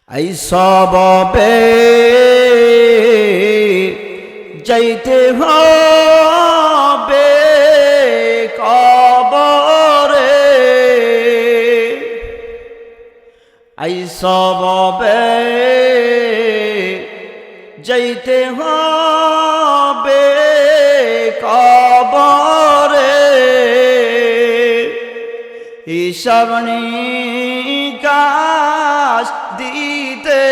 এই সববে যাইতে হবে কবরে, এই সববে যাইতে হবে কবরে, হিসাব নিকাশ দিতে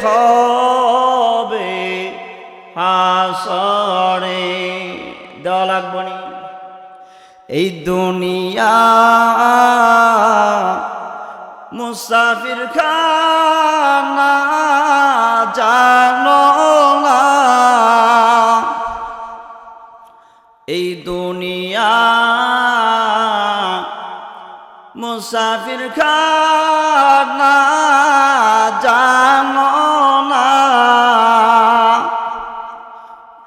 হবে হাসরে। দেওয়া লাগবে নি। এই দুনিয়া মুসাফির খানা জানো না, এই দুনিয়া মুসাফির খানা জানো না,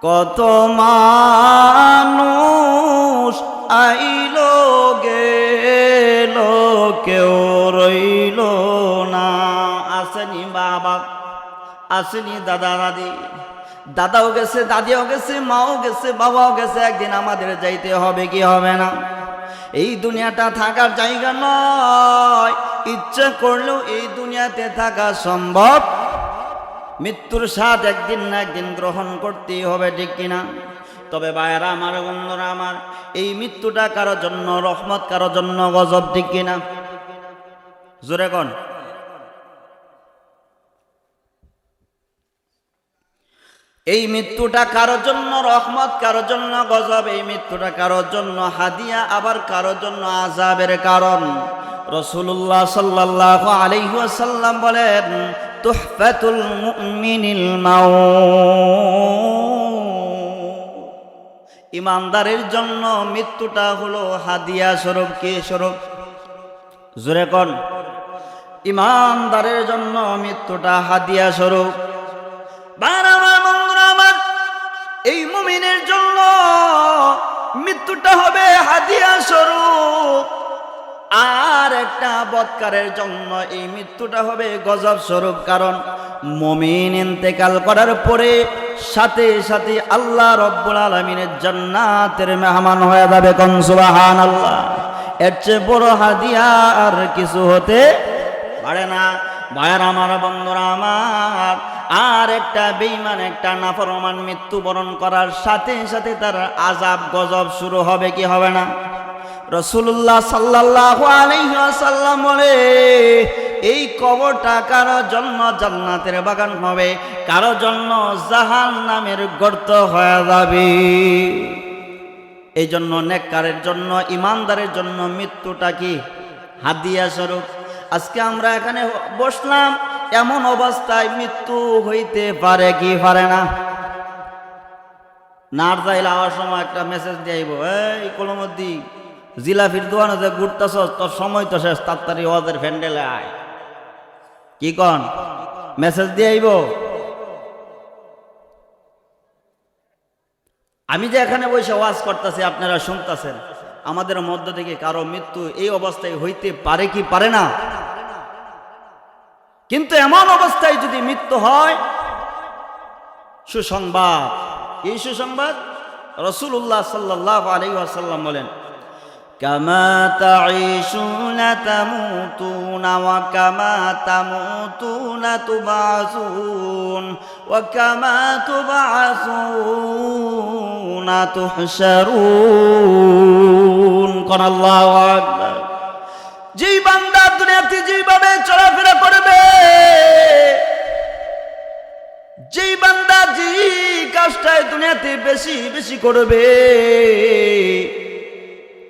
কত মানুষ আইলো গেল কেউ রইল না। আসেনি বাবা, আসেনি দাদা দাদি, দাদাও গেছে, দাদিও গেছে, মাও গেছে, বাবাও গেছে, একদিন আমাদের যাইতে হবে কি হবে না? এই দুনিয়াটা থাকার জায়গা নয়, ইচ্ছা করলেও এই দুনিয়াতে থাকা সম্ভব। মৃত্যুর স্বাদ একদিন না একদিন গ্রহণ করতেই হবে, ঠিক কিনা? তবে ভাইয়েরা আমার, বন্ধুরা আমার, এই মৃত্যুটা কারোর জন্য রহমত, কারোর জন্য গজব, ঠিক কিনা? জোরে কোন? এই মৃত্যুটা কারোর জন্য রহমত, কারোর জন্য গজব। এই মৃত্যুটা কারোর জন্য হাদিয়া, আবার কারোর জন্য আযাবের কারণ। রাসূলুল্লাহ সাল্লাল্লাহু আলাইহি ওয়াসাল্লাম বলেন, তুহফাতুল মুমিনিল মাউত, ইমানদারের জন্য মৃত্যুটা হলো হাদিয়া স্বরূপ। কি স্বরূপ? জোরে কোন? ইমানদারের জন্য মৃত্যুটা হাদিয়া স্বরূপ। এই মুমিনের জন্য মৃত্যুটা হবে হাদিয়া স্বরূপ, আর একটা বদকারের জন্য এই মৃত্যুটা হবে গজব স্বরূপ। কারণ মুমিন ইন্তেকাল করার পরে সাথে সাথে আল্লাহ রব্বুল আলামিনের জান্নাতের মেহমান হয়ে যাবে। কোন সুবহানাল্লাহ! এর চেয়ে বড় হাদিয়া আর কিছু হতে পারে না। ভাইয়ের আমার, বন্ধুরা আমার, আর একটা বেঈমান, একটা নাফরমান মৃত্যুবরণ করার সাথে সাথে তার আযাব গজব শুরু হবে কি হবে না? রাসূলুল্লাহ সাল্লাল্লাহু আলাইহি ওয়াসাল্লাম বলে, এই কবরটা কারো জন্য জান্নাতের বাগান হবে, কারো জন্য জাহান্নামের গর্ত হয়ে যাবে। এই জন্য নেককারের জন্য, ইমানদারের জন্য মৃত্যুটা কি হাদিয়া স্বরূপ। আজকে আমরা এখানে বসলাম, এমন অবস্থায় মৃত্যু হইতে পারে কি পারে না? নার যাইলে আওয়ার সময় একটা মেসেজ দিয়াইব, এই কলমদ্দি জিলাফির দোকানে যে ঘুরতেছ, তোর সময় তো শেষ, তাড়াতাড়ি ওয়াজের ফ্যান্ডেলে আয়। কি কন? মেসেজ দিয়াইব। আমি যে এখানে বসে ওয়াজ করতেছি, আপনারা শুনতেছেন, আমাদের মধ্য থেকে কারো মৃত্যু এই অবস্থায় হইতে পারে কি পারে না? কিন্তু এমন অবস্থায় যদি মৃত্যু হয়, সুসংবাদ। এই সুসংবাদ রাসূলুল্লাহ সাল্লাল্লাহু আলাইহি ওয়াসাল্লাম বলেন, কামা তাঈশুনা তামুতুনা ওয়া কামা তামুতুনা তুবআসুন ওয়া কামা তুবআসুনা তুহশারুন। কোন আল্লাহু আকবার! যেই বান্দা দুনিয়াতে যেভাবে চলাফেরা করবে, যেই বান্দা যে কাজটাই দুনিয়াতে বেশি বেশি করবে,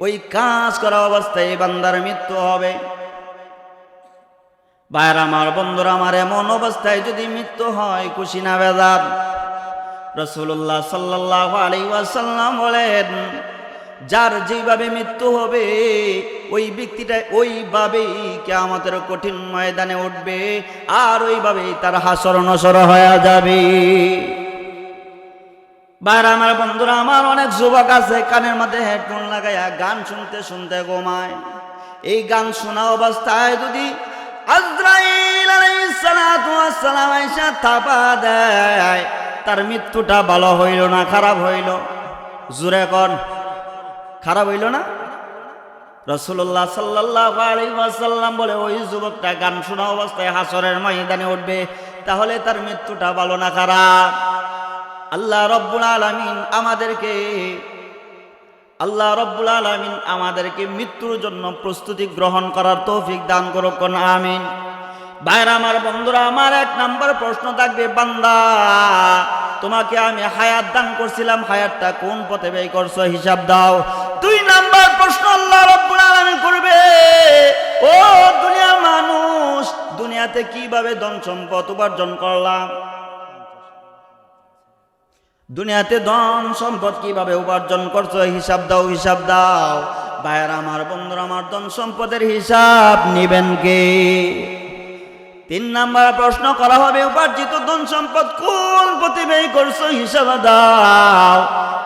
ওই কাজ করা অবস্থায় এই বান্দার মৃত্যু হবে। ভাইয়েরা আমার, বন্ধুরা আমার, এমন অবস্থায় যদি মৃত্যু হয়, খুশি না বেজার? রাসূলুল্লাহ সাল্লাল্লাহু আলাইহি ওয়াসাল্লাম বলেন, যার যেভাবে মৃত্যু হবে ওই ব্যক্তিটা ওইভাবেই কিয়ামতের কঠিন ময়দানে উঠবে, আর ওইভাবেই তার হাসর নসর হয়ে যাবে। বাইরে আমার, বন্ধুরা আমার, অনেক যুবক আছে কানের মধ্যে হেডফোন লাগাইয়া গান শুনতে শুনতে ঘুমায়। এই গান শোনা অবস্থায় যদি আজরাইল আলাইহিস সালাতু ওয়াস সালাম আইসা থাপা দেয়, তার মৃত্যুটা ভালো হইল না খারাপ হইল? জোরে কোন, খারাপ হইল না? রাসূলুল্লাহ সাল্লাল্লাহু আলাইহি ওয়াসাল্লাম বলে ওই যুবকটা গান শোনা অবস্থায় হাসরের ময়দানে উঠবে, তাহলে তার মৃত্যুটা ভালো না খারাপ? আল্লাহ রব্বুল আলামিন আমাদেরকে মৃত্যুর জন্য প্রস্তুতি গ্রহণ করার তৌফিক দান করুক, আমিন। ভাইরা আমার, বন্ধুরা আমার, 1 নাম্বার প্রশ্ন থাকবে, বান্দা তোমাকে আমি হায়াত দান করছিলাম, হায়াতটা কোন পথে ব্যয় করছো হিসাব দাও। 2 নাম্বার প্রশ্ন আল্লাহ রব্বুল আলামিন করবে, ও দুনিয়ার মানুষ, দুনিয়াতে কিভাবে ধন সম্পদ উপার্জন করলাম, দুনিয়াতে ধন সম্পদ কিভাবে উপার্জন করছো হিসাব দাও, হিসাব দাও। ভাইরা আমার, বন্ধুরা আমার, ধন সম্পদের হিসাব নিবেন কে? 3 নাম্বার প্রশ্ন করা হবে, উপার্জিত ধন সম্পদ কোন পথে ব্যয় করছো হিসাব দাও।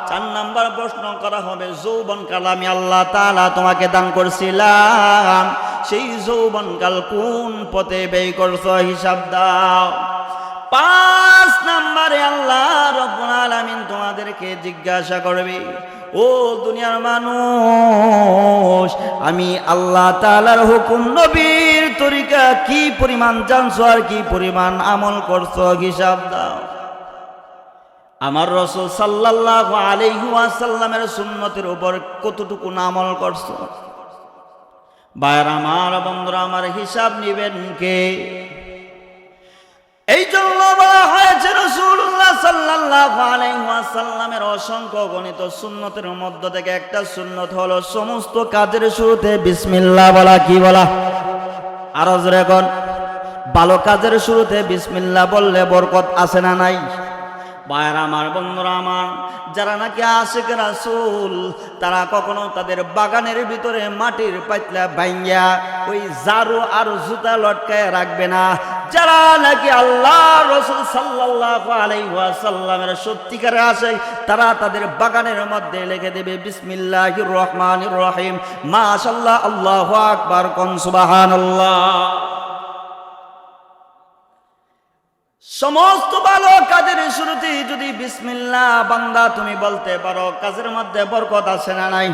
4 নাম্বার প্রশ্ন করা হবে, যৌবনকাল আমি আল্লাহ তাআলা তোমাকে দান করছিলাম, সেই যৌবনকাল কোন পথে ব্যয় করছো হিসাব দাও। 5 নাম্বারে আল্লাহ রব্বুল আলামিন তোমাদেরকে জিজ্ঞাসা করবে, ও দুনিয়ার মানুষ, আমি আল্লাহ তাআলার হুকুম নবীর তরিকা কি পরিমাণ জানছো আর কি পরিমাণ আমল করছো হিসাব দাও। আমার রাসূল সাল্লাল্লাহু আলাইহি ওয়াসাল্লামের সুন্নতের উপর কতটুকু আমল করছো? ভাইরা আমার, বন্ধুরা আমার, হিসাব নিবেন কে? এই জন্য বলা হয়েছে রাসূলুল্লাহ সাল্লাল্লাহু আলাইহি ওয়াসাল্লামের অসংখ্য গণিত সুন্নতের মধ্য থেকে একটা সুন্নত হলো সমস্ত কাজের শুরুতে বিসমিল্লাহ বলা। কি বলা? আরো জোরে কোন। ভালো কাজের শুরুতে বিসমিল্লাহ বললে বরকত আছে না নাই? ভাইরা আমার, বন্ধুরা আমার, যারা নাকি আশিক রাসূল, তারা কখনো তাদের বাগানের ভিতরে মাটির পাতলা ভাঙ্গিয়া ওই ঝাড়ু আর জুতা লটকায় রাখবে না। যারা নাকি আল্লাহ রাসূল সাল্লাল্লাহু আলাইহি ওয়াসাল্লামের সত্যিকারের আশিক, তারা তাদের বাগানের মধ্যে লিখে দেবে বিসমিল্লাহির রহমানির রহিম, মাশাআল্লাহ, আল্লাহু আকবার, কোন সুবহানাল্লাহ। সমস্ত ভালো কাজের শুরুতে যদি বিসমিল্লাহ বান্দা তুমি বলতে পারো, কাজের মধ্যে বরকত আছে না নাই?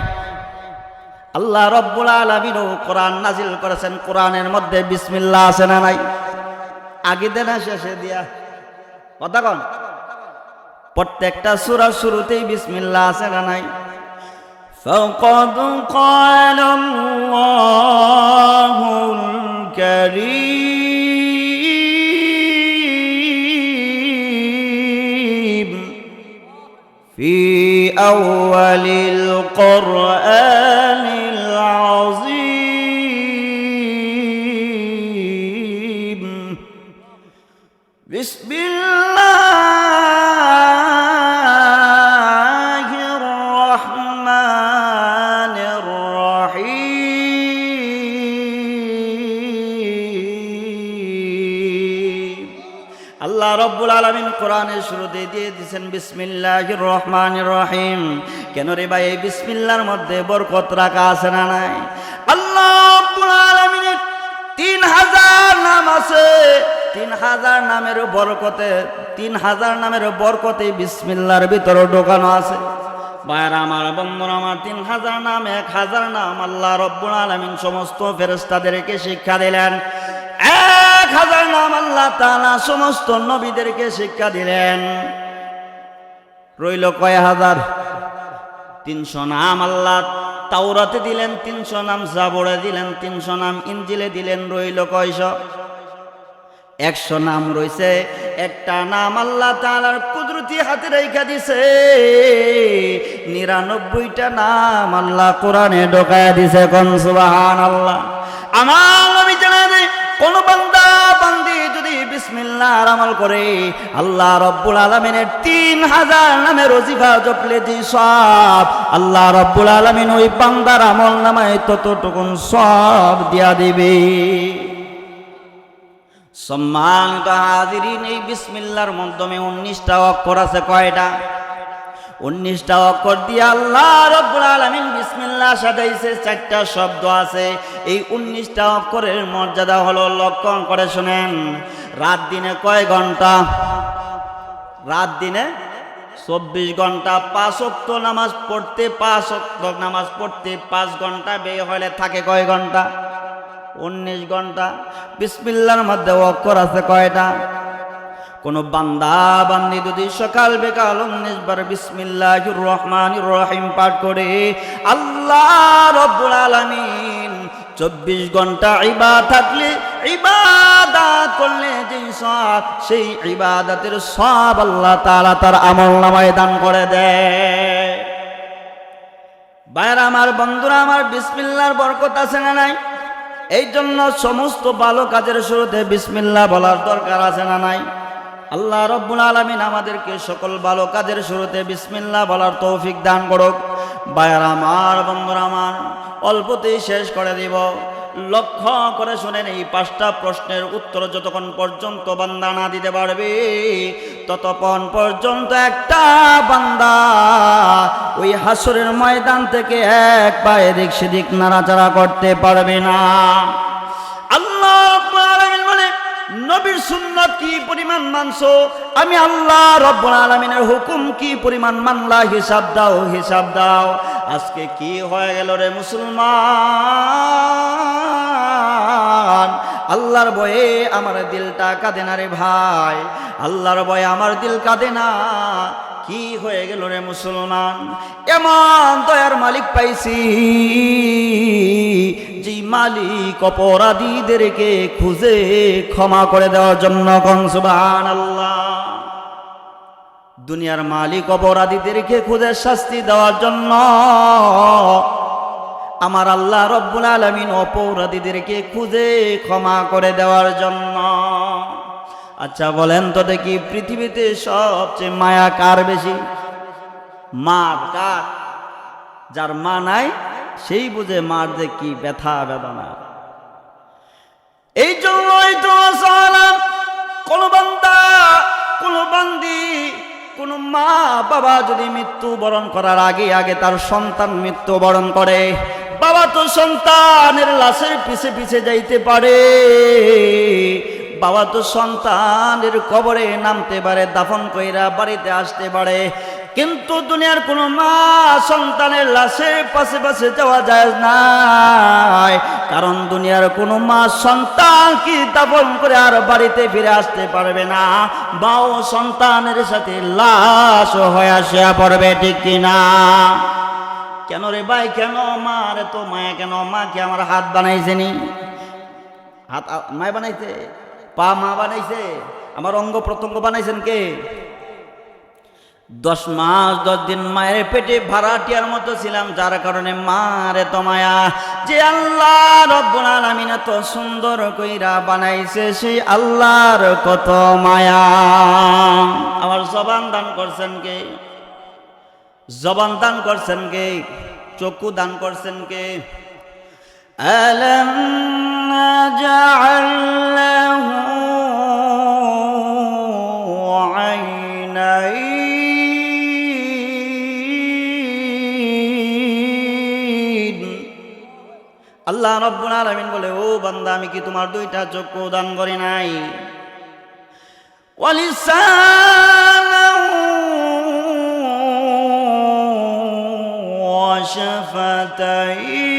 আল্লাহ রব্বুল আলামিন কোরআন নাজিল করেছেন, কোরআনের মধ্যে বিসমিল্লাহ আছে না নাই? আগে দেন না শেষে দিয়া? কথা কন। প্রত্যেকটা সূরার শুরুতেই বিসমিল্লাহ আছে না নাই? ফাকাদ ক্বালাল্লাহুল কারীম ফি আউয়ালিল কুরআনিল আযীম বিসমিল্লাহির রহমানির রহিম। আল্লাহ রব্বুল আলামিন কোরআনের শুরুতে দিয়ে দিয়েছেন বিসমিল্লাহির রহমানির রহিম। কেন রে ভাই? এই বিসমিল্লাহর মধ্যে বরকত রাখা আছে না নাই? আল্লাহ রব্বুল আলামিনের 3000 নাম আছে। 3000 নামের বরকতে, 3000 নামের বরকতে বিসমিল্লাহর ভিতরে ঢোকানো আছে। ভাইরা আমার, বন্ধুরা আমার, 3000 নাম, 1000 নাম আল্লাহ রব্বুল আলামিন সমস্ত ফেরেশতাদেরকে শিক্ষা দিলেন। 1000 নাম আল্লাহ তাআলা সমস্ত নবীদেরকে শিক্ষা দিলেন। রইল কয় হাজার? 300 নাম আল্লাহ তাওরাতে দিলেন, 300 নাম জাবুরে দিলেন, 300 নাম ইনজিলে দিলেন। রইল কয়শো? 100 নাম রইছে। একটা নাম আল্লাহ তাআলার কুদরতি হাতে রেখা দিছে। 99টা নাম আল্লাহ কোরআনে ঢোকায়া দিছে। কোন সুবহানাল্লাহ। আমার নবী জানেন, কোন বান্দা বান্দি যদি বিসমিল্লাহর আমল করে, আল্লাহ রব্বুল আলামিনের 3000 নামের ওজিফা জপলে যে সওয়াব, আল্লাহ রব্বুল আলামিন ওই বান্দার আমল নামায় ততটুকুন সওয়াব দিয়া দিবে। সম্মানিত হাজিরিন, এই বিসমিল্লাহর মাধ্যমে 19টা অক্ষর আছে। কয়টা? 19টা অক্ষর দিয়ে আল্লাহ রব্বুল আলামিন বিসমিল্লাহ সাজাইছে। 4টা শব্দ আছে। এই 19টা অক্ষরের মর্যাদা হলো, লক্ষ্য করে শুনেন, রাত দিনে কয় ঘন্টা? রাত দিনে 24 ঘন্টা। 5 ওয়াক্ত নামাজ পড়তে 5 ঘন্টা ব্যয় হলে থাকে কয় ঘন্টা? 19 ঘন্টা। বিসমিল্লাহর মধ্যে অক্ষর আছে কয়টা? কোন বান্দা বান্দি যদি সকাল বিকাল 19 বার বিসমিল্লাহির রহমানির রহিম পাঠ করে, আল্লাহ রাব্বুল আলামিন 24 ঘন্টা ইবাদত করলে যে সওয়াব, সেই ইবাদতের সওয়াব আল্লাহ তাআলা তার আমলনামায় দান করে দেয়। ভাইরা আমার, বন্ধুরা আমার, বিসমিল্লাহর বরকত আছে না নাই? এই জন্য সমস্ত ভালো কাজের শুরুতে বিসমিল্লাহ বলার দরকার আছে না নাই? আল্লাহ রাব্বুল আলামিন আমাদেরকে সকল ভালো কাজের শুরুতে বিসমিল্লাহ বলার তৌফিক দান করুক। ভাইরা আমার, বন্ধুরা আমার, অল্পতেই শেষ করে দিব। লক্ষ্য করে শুনেন, এই 5টা প্রশ্নের উত্তর যতক্ষণ পর্যন্ত বান্দা না দিতে পারবে, ততক্ষণ পর্যন্ত একটা বান্দা ওই হাসরের ময়দান থেকে এক পা এদিক সেদিক নাড়াচাড়া করতে পারবে না। আল্লাহ রাব্বুল আলামিন বলে, নবীর সুন্নাত কি পরিমাণ মানছো, আমি আল্লাহ রাব্বুল আলামিনের হুকুম কি পরিমাণ মানলা, হিসাব দাও, হিসাব দাও। আজকে কি হয়ে গেল রে মুসলমান? আল্লাহর ভয়ে আমার দিলটা কাঁদে না রে ভাই, আল্লাহর ভয়ে আমার দিল কাঁদে না। কি হয়ে গেল রে মুসলমান? এমন দয়ার মালিক পাইছি, যে মালিক অপরাধীদেরকে খুঁজে ক্ষমা করে দেওয়ার জন্য। কোন সুবহানাল্লাহ। দুনিয়ার মালিক অপরাধীদেরকে খুঁজে শাস্তি দেওয়ার জন্য, আমার আল্লাহ রাব্বুল আলামিন অপরাধীদেরকে খুঁজে ক্ষমা করে দেওয়ার জন্য। আচ্ছা বলেন তো দেখি, পৃথিবীতে সবচেয়ে মায়া কার বেশি? মার কার? যার মা নাই সেই বুঝে মার যে কি ব্যথা বেদনা। এই জন্যই তো সালাম, কোন বান্দা, কোন বান্দি, কোন মা বাবা যদি মৃত্যু বরণ করার আগে আগে তার সন্তান মৃত্যু বরণ করে, বাবা তো সন্তানের লাশের পিছে পিছে যাইতে পারে, বাবা তো সন্তানের কবরে নামতে পারে, দাফন কইরা বাড়িতে আসতে পারে, কিন্তু দুনিয়ার কোন মা সন্তানের লাশের পাশে পাশে যাওয়া যায় না। কারণ দুনিয়ার কোন মা সন্তান কি দাফন করে আর বাড়িতে ফিরে আসতে পারবে না। বাও সন্তানের সাথে লাশ হয়ে আসিয়া পড়বে, ঠিক কিনা? কেন রে ভাই, কেন মা রে তো মায়া? কেন মা কি আমার হাত বানাইছে নি? হাত মায় বানাইছে, পা মা বানাইছে, আমার অঙ্গ প্রত্যঙ্গ বানাইছেন কে? 10 মাস 10 দিন মায়ের পেটে ভাড়াটিয়ার মতো ছিলাম, যার কারণে মারে তো মায়া। যে আল্লাহ রাব্বুল আলামিন এত সুন্দর কইরা বানাইছে, সেই আল্লাহর কত মায়া। আমার জবান দান করছেন কে? জবান দান করছেন কে? চক্ষু দান করছেন কে? আলাম নাজআল লাহু আইনাইন। আল্লাহ রাব্বুল আলামিন বলে, ও বান্দা, আমি কি তোমার 2টা চক্ষু দান করি নাই? ওয়ালিসানাহু ওয়া শাফাতাইন।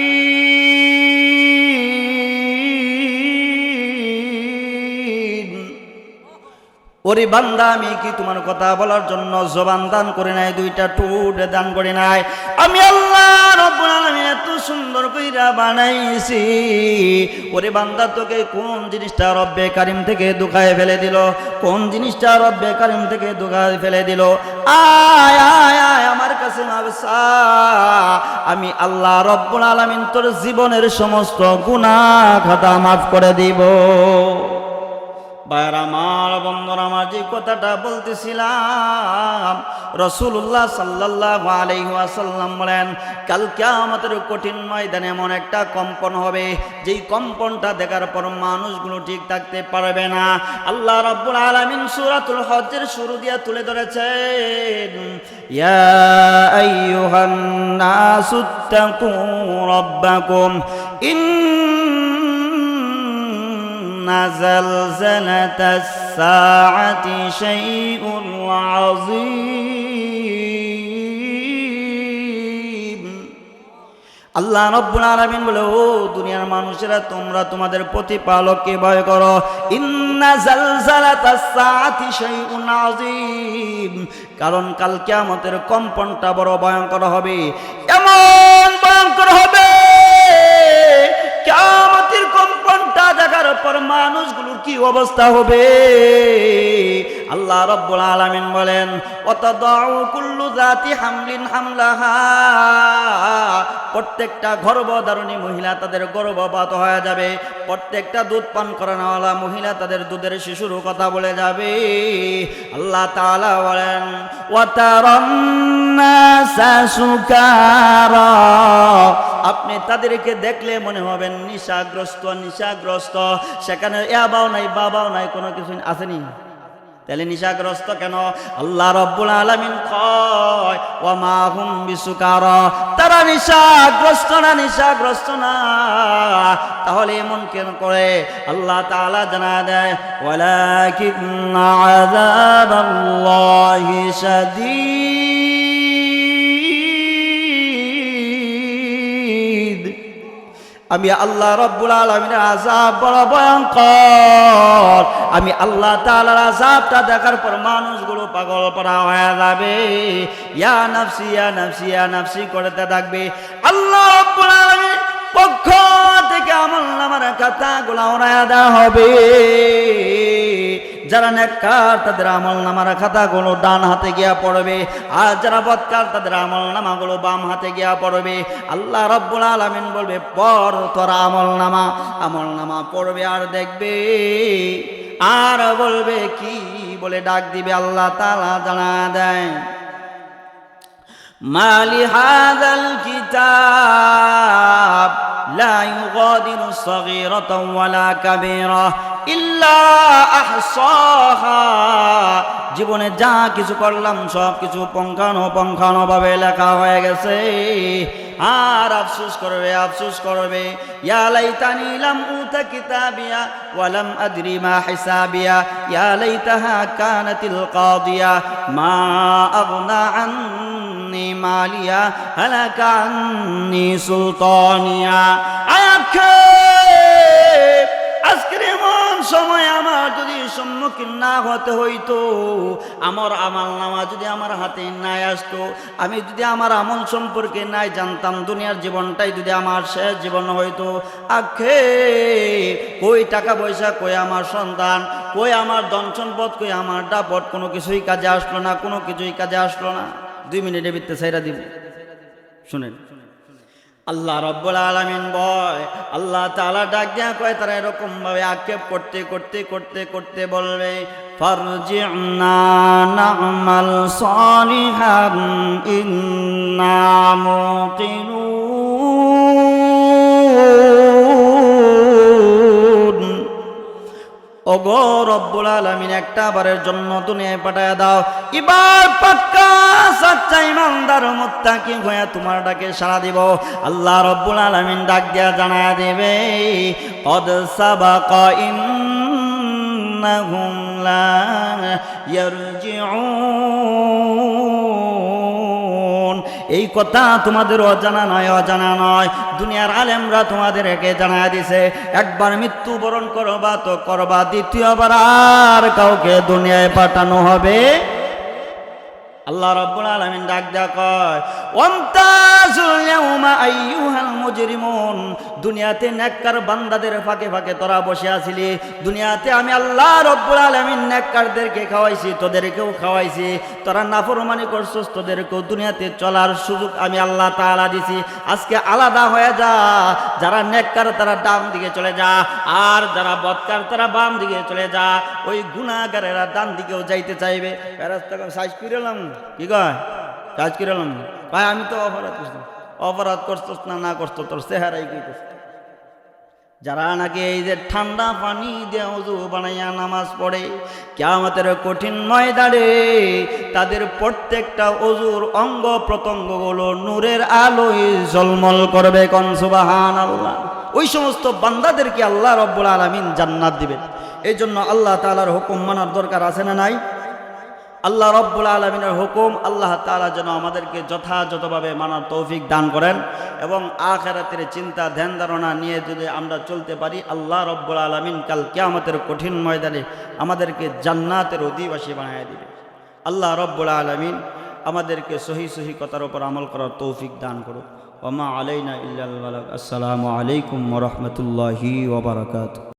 ওরে বান্দা, আমি কি তোমার কথা বলার জন্য জবান দান করে নাই, 2টা ঠোঁট দান করে নাই? আমি আল্লাহ রাব্বুল আলামিন এত সুন্দর কইরা বানাইছি। ওরে বান্দা, তোকে কোন জিনিসটা রব্বে কারিম থেকে দুখায় ফেলে দিল? কোন জিনিসটা রব্বে কারিম থেকে দুখায় ফেলে দিল? আয় আয় আয় আমার কাছে মাফসা, আমি আল্লাহ রাব্বুল আলামিন তোর জীবনের সমস্ত গুনাহ খাতা মাফ করে দিব। ভাইরা আমার, বন্ধুরা আমার, যে কথাটা বলতেছিলাম, রাসূলুল্লাহ সাল্লাল্লাহু আলাইহি ওয়াসাল্লাম বলেন, কাল কিয়ামতের কঠিন ময়দানে এমন একটা কম্পন হবে, যেই কম্পনটা দেখার পর মানুষগুলো ঠিক থাকতে পারবে না। আল্লাহ রাব্বুল আলামিন সূরাতুল হজ্জের শুরু দিয়ে তুলে ধরেছেন, ইয়া আইয়ুহান নাসুত্তাকু রাব্বাকুম জালজালাতাস সাআতি শাইউন আযীম। আল্লাহ রাব্বুল আলামিন বলে, ও দুনিয়ার মানুষেরা, তোমরা তোমাদের প্রতিপালককে ভয় করো। ইন্না জালজালাতাস সাআতি শাইউন আযীম, কারণ কাল কিয়ামতের কম্পনটা বড় ভয়ঙ্কর হবে, এমন ভয়ঙ্কর হবে কিয়ামতের কম্পনটা দেখার পর মানুষগুলোর কি অবস্থা হবে। আল্লাহ রাব্বুল আলামিন বলেন, ওয়াতাদাউ কুল্লু যাতি হামলিন হামলাহা, প্রত্যেকটা গর্ভধারণী মহিলা তাদের গর্ভপাত হয়ে যাবে, প্রত্যেকটা দুধ পান করানোওয়ালা মহিলা তাদের দুধের শিশুর কথা বলে যাবে। আল্লাহ তাআলা বলেন, ওয়াতারান নাসা সুকারা, আপনি তাদেরকে দেখলে মনে হবেন নিশাগ্রস্ত নিশাগ্রস্ত, সেখানে ইয়াবাও নাই বাবাও নাই, কোনো কিছু আসেনি। তাহলে নিশাগ্রস্ত কেন? আল্লাহ রাব্বুল আলামিন কয়, ওয়া মা হুম বিসুকারা, তারা নিশাগ্রস্ত না, নিশাগ্রস্ত না। তাহলে এমন কেন করে? আল্লাহ তাআলা জানা দেয়, ওয়ালাকিন্না আযাবাল্লাহি শাদীদ, আমি আল্লাহ রাব্বুল আলামিনের আযাব বড় ভয়ঙ্কর। আমি আল্লাহ তাআলার আযাবটা দেখার পর মানুষগুলো পাগল পারা হয়ে যাবে, ইয়া নাফসি ইয়া নাফসি ইয়া নাফসি করতে থাকবে। আল্লাহ রাব্বুল আলামিনের পক্ষ থেকে আমলনামার খাতাগুলো উড়াইয়া দেওয়া হবে। যারা নেককার তাদের আমলনামার খাতাগুলো ডান হাতে গিয়া পড়বে, আর যারা বদকার তাদের আমলনামাগুলো বাম হাতে গিয়া পড়বে। আল্লাহ রাব্বুল আলামিন বলবে, পড় তোরা আমলনামা। আমলনামা পড়বে আর দেখবে, আর বলবে কি বলে ডাক দিবে। আল্লাহ তাআলা জানা দেয়, মালি হাযাল কিতাব লা ইউগাদিরু সগীরাতাও ওয়ালা কাবীরা ইল্লা আহসাহা, জীবনে যা কিছু করলাম সব কিছু পঙ্খানো ভাবে লেখা হয়ে গেছে। আর আফসোস করবে, আফসোস করবে, ইয়া লাইতানি লাম উতা কিতাবিয়া ওয়া লাম আদরি মা হিসাবিয়া, ইয়া লাইতাহা কানাতিল কাদিয়া মা আগনা আন্নি মালিয়া হালাকা আন্নি সুলতানিয়া। আজকের এমন সময় আমার যদি সম্মুখীন না হতে হইতো, আমার আমলনামা যদি আমার হাতে নাই আসতো, আমি যদি আমার আমল সম্পর্কে নাই জানতাম, দুনিয়ার জীবনটাই যদি আমার শেষ জীবন হইতো, আখে কই টাকা পয়সা, কই আমার সন্তান, কই আমার ধন সম্পদ, কই আমার দাপট, কোনো কিছুই কাজে আসলো না, কোনো কিছুই কাজে আসলো না। 2 মিনিটে বিত্তে ছাইরা দিব। শুনেন, আল্লাহ রাব্বুল আলামিন বয়, আল্লাহ তাআলা ডাক দিয়া কয়, তারা এরকম ভাবে আক্ষেপ করতে করতে করতে করতে বলবে, ফারজি'না না'মাল সালিহান ইন্না মুকিনুন। ওগো রব্বুল আলামিন, একটা বারের জন্য দুনিয়ায় পাঠায়া দাও, এবার পাক্কা সচ্চা ইমানদার মুত্তাকি হয়ে তোমার ডাকে সাড়া দিব। আল্লাহ রব্বুল আলামিন ডাক দিয়া জানায়া দেবে, কদ সাবাকা ইন্নাহুম লা ইয়ারজিউন। এই কথা তোমাদের অজানা নয়, অজানা নয়, দুনিয়ার আলেমরা তোমাদেরকে জানায়া দিছে, একবার মৃত্যুবরণ করবা তো করবা, দ্বিতীয়বার আর কাউকে দুনিয়ায় পাঠানো হবে। আল্লাহ রাব্বুল আলামিন ডাক দেয়া কয়, ওয়ামতাজুল ইয়াউমা আইয়ুহাল মুজরিমুন। দুনিয়াতে নেককার বান্দাদের ফাঁকে ফাঁকে তোরা বসে আছিলি, দুনিয়াতে আমি আল্লাহ রাব্বুল আলামিন নেককারদেরকে খাওয়াইছি, তোদেরকেও খাওয়াইছি। তোরা নাফরমানি করছস, তোদেরকেও দুনিয়াতে চলার সুযোগ আমি আল্লাহ তাআলা দিছি। আজকে আলাদা হয়ে যা, যারা নেককার তারা ডান দিকে চলে যা, আর যারা বদকার তারা বাম দিকে চলে যা। ওই গুনাহগারেরা ডান দিকেও যাইতে চাইবে। ফেরেশতা সাইজ কইরালাম, কি কয় কাজ কইরালাম ভাই, আমি তো অপরাধ করছি। অপরাধ করছস না না করছস, তোর চেহারাই কি করছ। যারা নাকি এই যে ঠান্ডা পানি দিয়ে ওযু বানাইয়া নামাজ পড়ে, কিয়ামতের কঠিন ময়দানে তাদের প্রত্যেকটা ওযুর অঙ্গ প্রত্যঙ্গগুলো নূরের আলোয় ঝলমল করবে। কোন সুবহানাল্লাহ। ওই সমস্ত বান্দাদেরকে আল্লাহ রব্বুল আলামিন জান্নাত দিবেন। এই জন্য আল্লাহ তাআলার হুকুম মানার দরকার আছে না নাই? আল্লাহ রব্বুল আলামিনের হুকুম আল্লাহ তাআলা যেন আমাদেরকে যথাযথভাবে মানার তৌফিক দান করেন এবং আখিরাতের চিন্তা ধ্যান ধারণা নিয়ে যদি আমরা চলতে পারি, আল্লাহ রব্বুল আলামিন কাল কিয়ামতের কঠিন ময়দানে আমাদেরকে জান্নাতের অধিবাসী বানিয়ে দিবে। আল্লাহ রব্বুল আলামিন আমাদেরকে সহি কথার উপর আমল করার তৌফিক দান করুন। ওয়া মা আলাইনা ইল্লাল বালাগ। আসসালামু আলাইকুম ওয়া রাহমাতুল্লাহি ওয়া বারাকাতুহু।